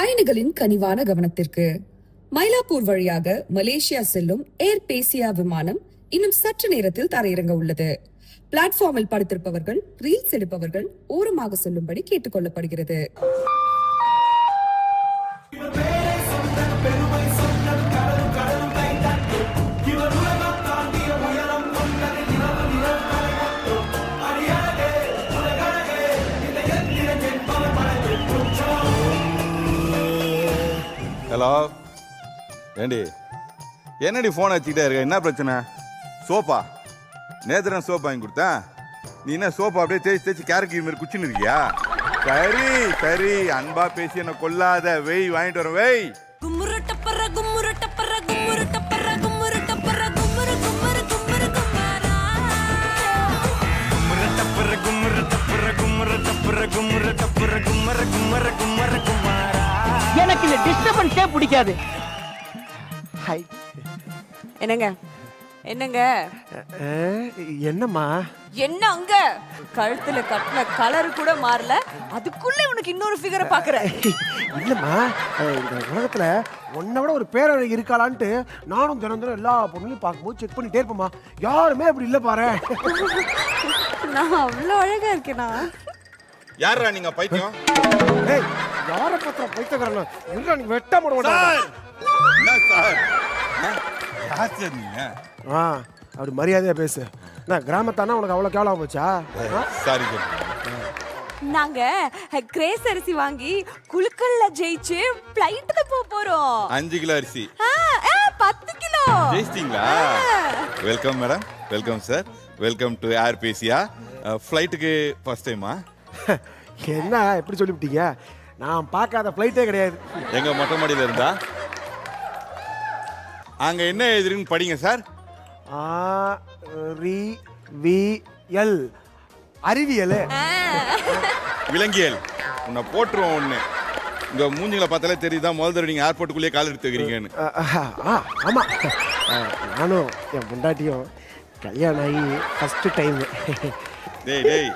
பயணிகளின் கனிவான கவனத்திற்கு மயிலாப்பூர் வழியாக மலேசியா செல்லும் ஏர் பேசியா விமானம் இன்னும் சற்று நேரத்தில் தரையிறங்க உள்ளது. பிளாட்ஃபார்மில் படுத்திருப்பவர்கள், ரீல்ஸ் எடுப்பவர்கள் ஓரமாக செல்லும்படி கேட்டுக் கொள்ளப்படுகிறது. ஹலோ ஏண்டி, என்னடி ஃபோன் வச்சுக்கிட்டே இருக்க? என்ன பிரச்சனை? சோப்பா? நேற்று நான் சோப் வாங்கி கொடுத்தேன். நீ என்ன சோப்பா அப்படியே தேய்ச்சி தேய்ச்சி கேரக்கி மாதிரி குச்சின்னு இருக்கியா? சரி சரி, அன்பா பேசி என்ன கொல்லாத. வெய், வாங்கிட்டு வரேன். வெய். எனக்கு இந்த டிஸ்டர்பன்ஸே பிடிக்காது. ஹாய். என்னங்க என்னங்க என்னம்மா? என்ன அங்க கழுத்துல கட்டின கலர் கூட மாறல, அதுக்குள்ள உனக்கு இன்னொரு ஃபிகரை பாக்குற? இல்லம்மா, இந்த உலகத்துல உன்னை விட ஒரு பேரழகி இருக்காளான்ட்டு நானும் தினம் தினம் எல்லா பொண்ணுலையும் பார்க்கும்போது செக் பண்ணிட்டே இருப்பேம்மா. யாருமே அப்படி இல்லை பாரு. நான் அவ்வளோ அழகா இருக்கேனா? யாரா நீங்க பைத்தியம்? ஏய், யாரை பத்திர பைத்தியக்காரன் இல்ல, நீ வெட்ட போட மாட்டாங்க. என்ன சார்? யார் சார் நீங்க? அப்படி மரியாதையா பேசு. நான் கிராமத்தானா உனக்கு அவ்வளோ கேவலம் போச்சா? Sorry sir. நாங்க கிரேஸ் அரிசி வாங்கி குலுக்கல்ல ஜெயிச்சு ஃளைட் தான் போறோம். 5 கிலோ அரிசி 10 கிலோ ஜெயிச்சிட்டீங்களா? Welcome madam. Welcome sir. Welcome to Air பேசியா. ஃப்ளைட்டுக்கு ஃபர்ஸ்ட் டைமா? என்ன எப்படி சொல்லிவிட்டீங்க? நான் பார்க்காத ஃப்ளைட்டே கிடையாது. எங்க மொட்டை மாடியில் இருந்தா அங்க என்ன எழுதுறீங்கன்னு படிங்க சார். அறிவியல். அறிவியல், விலங்கியல். உன்னை போட்டுருவோம் ஒண்ணு. இங்க மூஞ்சிகளை பார்த்தாலே தெரியுதா முதல் தடவை நீங்க ஏர்போர்ட்டுக்குள்ளேயே கால் எடுத்து வைக்கிறீங்கன்னு. ஆமா, நானும் என் பொண்டாட்டியும் கல்யாணம் ஆகி ஃபர்ஸ்ட் டைம். டேய் டேய்,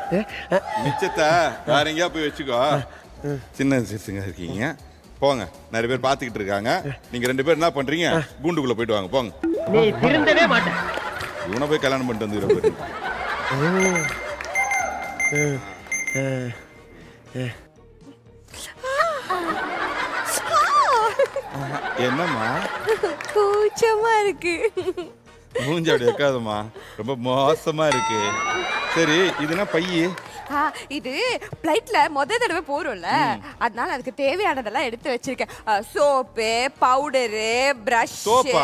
மிச்சத்தை வேற எங்கேயா போய் வச்சுக்கோ. சின்ன சிறுசுங்க இருக்கீங்க, போங்க. நிறைய பேர் பார்த்துக்கிட்டு இருக்காங்க. நீங்க 2 பேர் என்ன பண்றீங்க? கூண்டுக்குள்ள போயிட்டு வாங்க, போங்க. நீ திருந்தவே மாட்டேன். இவனை போய் கல்யாணம் பண்ணிட்டு வந்துடுற. என்னம்மா கூச்சமா இருக்கு? மூஞ்சி அப்படி வைக்காதம்மா, ரொம்ப மோசமா இருக்கு. சரி, இதுனா பையி? இது ஃளைட்ல முத தடவை போறோம்ல, அதனால அதுக்கு தேவையானதெல்லாம் எடுத்து வச்சிருக்கேன். Soap, powder, brush. சோப்பா?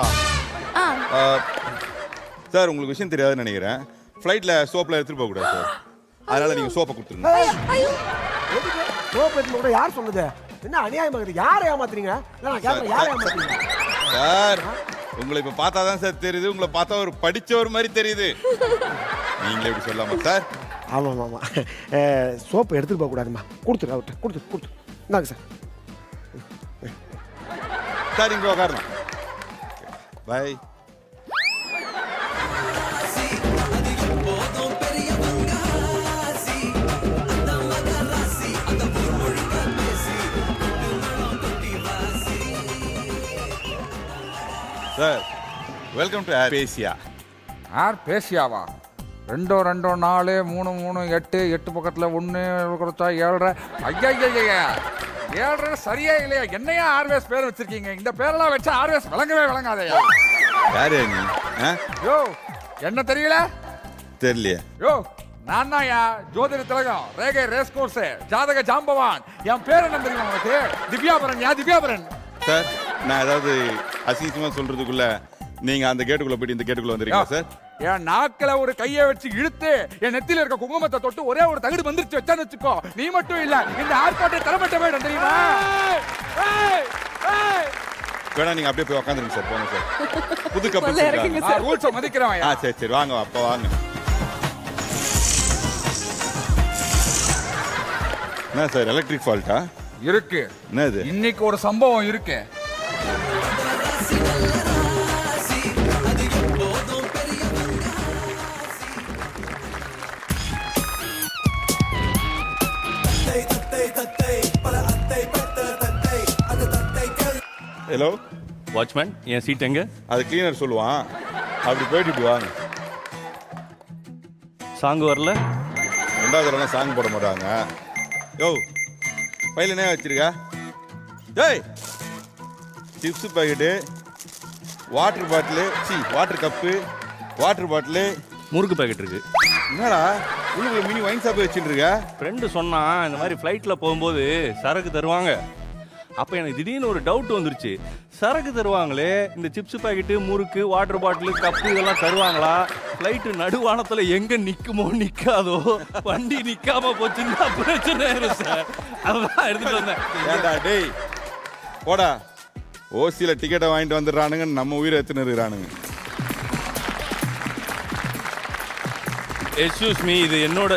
சார், உங்களுக்கு விஷயம் தெரியாதுன்னு நினைக்கிறேன். ஃப்ளைட்ல சோப்ல எடுத்துட்டு போக கூடாது சார். அதனால நீங்க சோப்பை கொடுத்துருங்க. சோப்பு எடுத்து கூட யார் சொன்னது? என்ன அநியாயமா இருக்குது? யாரை ஏமாத்துறீங்க? நான் கேட்கறேன், யாரை ஏமாத்துறீங்க சார்? உங்களை இப்ப பார்த்தாதான் சார் தெரியுது. உங்களை பார்த்தா ஒரு படிச்சவர் மாதிரி தெரியுது. நீங்களே எப்படி சொல்லாமா சார்? ஆமாம் ஆமாம், சோப்பு எடுத்துட்டு போக கூடாதுமா. கொடுத்துரு அவர்கிட்ட, கொடுத்து இந்தாங்க சார். சார் இங்க உட்காரலாம். Bye. Sir, welcome to Air பேசியா. ஏர் பேசியாவா? 2 2 4 3 3 8 8 பக்கத்தில் 1 கொடுத்தா 7. ஐயா 7 சரியா இல்லையா? என்னையா ஆர்வேஸ் பேர் வச்சிருக்கீங்க? இந்த பேரெல்லாம் வச்சா ஆர்வேஸ் விளங்கவே விளங்காதையா? யாரு நீ? யோ, என்ன தெரியல? தெரியலையே. யோ, நான் தான் ஜோதிட திலகம், ரேகை ரேஸ் கோர்ஸ், ஜாதக ஜாம்பவான். என் பேர் என்ன தெரியுமா உனக்கு? திவ்யாபரன். திவ்யாபரன் சார், நான் ஏதாவது அசிங்கமா சொல்றதுக்குள்ள நீங்க அந்த கேட்டுக்குள்ள போயிட்டு இந்த கேட்டுக்குள்ள வந்துருக்கீங்க சார். என் நாக்கில ஒரு கையை வச்சு இழுத்து என் நெத்தில இருக்க குங்குமத்தை தொட்டு ஒரே ஒரு தகுடு வந்துருச்சு வச்சான்னு வச்சுக்கோ. நீ மட்டும் இல்ல, இந்த ஏர்போர்ட்டை தரப்பட்ட போயிடும் தெரியுமா? வேணா நீங்க அப்படியே போய் உட்காந்துருங்க சார். போங்க சார். புது கப்பல் ரூல்ஸை மதிக்கிறவன். சரி சரி, வாங்க அப்ப வாங்க. என்ன சார், எலக்ட்ரிக் ஃபால்ட்டா? இருக்கு. என்னது? இன்னைக்கு ஒரு சம்பவம் இருக்கு. ஹலோ வாட்ச்மேன் என் சீட் எங்க? அது கிளீனர் சொல்லுவான். அப்படி போயிட்டு இப்படி வாங்க. சாங் வரல. 2வது தடவை சாங் போட மாட்டாங்க. யோ பையில என்ன வச்சிருக்க? டேய் chips packet, water bottle, water cup, water bottle, முறுக்கு பாக்கெட் இருக்கு. என்னடா உள்ளுக்குள்ள மினி வைன் ஷாப் வச்சுட்டு இருக்க? ஃப்ரெண்டு சொன்னான் இந்த மாதிரி ஃப்ளைட்டில் போகும்போது சரக்கு தருவாங்க. அப்போ எனக்கு திடீர்னு ஒரு டவுட் வந்துருச்சு. சரக்கு தருவாங்களே, இந்த சிப்ஸ் பாக்கெட்டு, முறுக்கு, வாட்டர் பாட்டிலு, கப்பு இதெல்லாம் தருவாங்களா? ஃப்ளைட்டு நடுவானத்தில் எங்கே நிற்குமோ நிற்காதோ, வண்டி நிற்காம போச்சுன்னா பிரச்சனை ஆயிரும் சார். அதான் எடுத்துகிட்டு வந்தேன். ஏண்டா டேய் போடா, ஓசியில் டிக்கெட்டை வாங்கிட்டு வந்துடுறானுங்க, நம்ம உயிரை எத்துன்னு இருக்கிறானுங்க. எக்ஸ்கியூஸ் மீ, இது என்னோட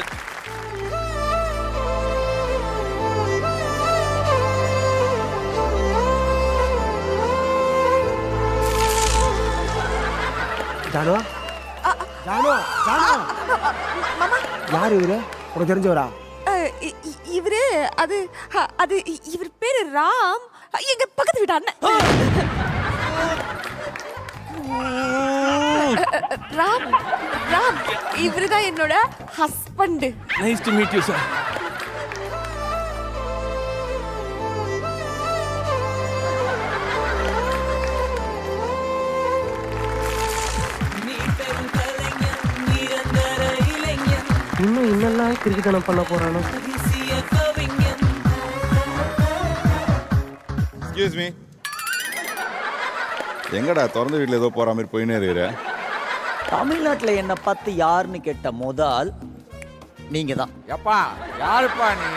ஜானு ஜானு ஜானு யார் இவரு? உனக்கு தெரிஞ்சவரா? இவரு அது அது இவர் பேரு ராம், எங்க பக்கத்து வீட்டு அண்ணன். ராம் ராம் இவருதான் என்னோட husband. Nice to meet you sir. இன்னும் என்னெல்லாம் கிரிக்கெட் பண்ண போறானோ. எக்ஸ்கியூஸ் மீ, எங்கடா திறந்த வீட்டில் ஏதோ போகிற மாதிரி போயினே இருக்கிற? தமிழ்நாட்டில் என்னை பார்த்து யாருன்னு கேட்ட முதல் நீங்க தான். எப்பா யாருப்பா நீ?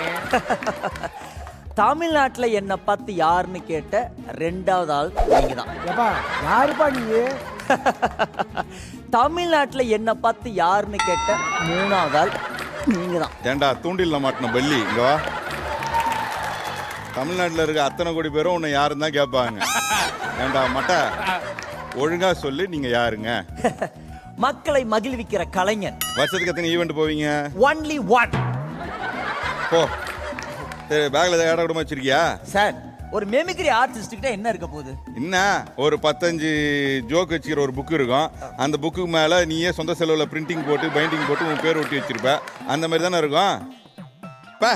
தமிழ்நாட்டில் என்னை பார்த்து யாருன்னு கேட்ட 2வது ஆள் நீங்க தான். ஏப்பா யாருப்பா நீ? தமிழ்நாட்டில் என்னை பார்த்து யாருன்னு கேட்ட 3வது ஆள் நீங்க தான். ஏண்டா தூண்டில் மாட்டின பள்ளி, இங்க வா. தமிழ்நாட்டில் இருக்க அத்தனை கோடி பேரும் உன்னை யாருன்னு தான் கேட்பாங்க. ஏண்டா மட்டை, ஒழுங்கா சொல்லு, நீங்க யாருங்க? மக்களை மகிழ்விக்கிற கலைஞன். வருஷத்துக்கு எத்தனை ஈவெண்ட் போவீங்க? Only one. போ. சரி, பேக்ல ஏதாவது இடம் கூட வச்சிருக்கியா? சார், ஒரு மெமிக்ரி ஆர்டிஸ்ட்கிட்ட என்ன இருக்க போகுது? என்ன ஒரு 15 ஜோக் வச்சுக்கிற ஒரு புக் இருக்கும். அந்த புக்கு மேல நீயே சொந்த செலவுல பிரிண்டிங் போட்டு பைண்டிங் போட்டு உன் பேர் ஒட்டி வச்சிருப்ப. அந்த மாதிரி தானே இருக்கும். பா